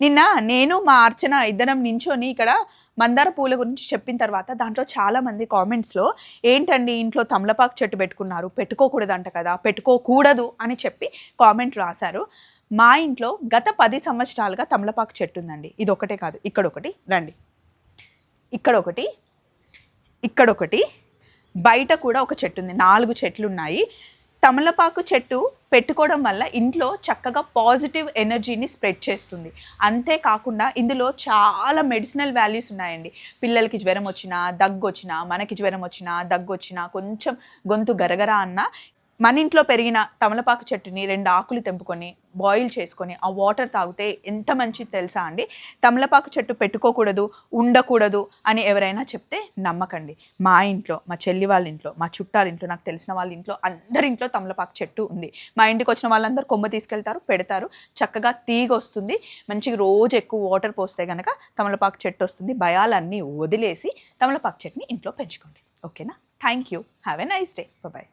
నిన్న నేను మా అర్చన ఇద్దరం నించొని ఇక్కడ మందార పూల గురించి చెప్పిన తర్వాత దాంట్లో చాలామంది కామెంట్స్లో ఏంటండి ఇంట్లో తమలపాకు చెట్టు పెట్టుకున్నారు, పెట్టుకోకూడదంట కదా, పెట్టుకోకూడదు అని చెప్పి కామెంట్ రాశారు. మా ఇంట్లో గత 10 సంవత్సరాలుగా తమలపాకు చెట్టు ఉందండి. ఇది ఒకటే కాదు, ఇక్కడొకటి రండి, ఇక్కడొకటి, ఇక్కడొకటి, బయట కూడా ఒక చెట్టు ఉంది. 4 చెట్లు ఉన్నాయి. తమలపాకు చెట్టు పెట్టుకోవడం వల్ల ఇంట్లో చక్కగా పాజిటివ్ ఎనర్జీని స్ప్రెడ్ చేస్తుంది. అంతేకాకుండా ఇందులో చాలా మెడిసినల్ వాల్యూస్ ఉన్నాయండి. పిల్లలకి జ్వరం వచ్చినా, దగ్గు వచ్చినా, మనకి జ్వరం వచ్చినా, దగ్గు వచ్చినా, కొంచెం గొంతు గరగరా అన్నా మన ఇంట్లో పెరిగిన తమలపాకు చెట్టుని 2 ఆకులు తెంపుకొని బాయిల్ చేసుకొని ఆ వాటర్ తాగితే ఎంత మంచిది తెలుసా అండి. తమలపాకు చెట్టు పెట్టుకోకూడదు, ఉండకూడదు అని ఎవరైనా చెప్తే నమ్మకండి. మా ఇంట్లో, మా చెల్లి వాళ్ళ ఇంట్లో, మా చుట్టాల ఇంట్లో, నాకు తెలిసిన వాళ్ళ ఇంట్లో, అందరింట్లో తమలపాకు చెట్టు ఉంది. మా ఇంటికి వచ్చిన వాళ్ళందరూ కొమ్మ తీసుకెళ్తారు, పెడతారు. చక్కగా తీగ వస్తుంది. మంచిగా రోజు ఎక్కువ వాటర్ పోస్తే కనుక తమలపాకు చెట్టు వస్తుంది. భయాలన్నీ వదిలేసి తమలపాకు చెట్టుని ఇంట్లో పెంచుకోండి. ఓకేనా? Thank you. Have a nice day. Bye.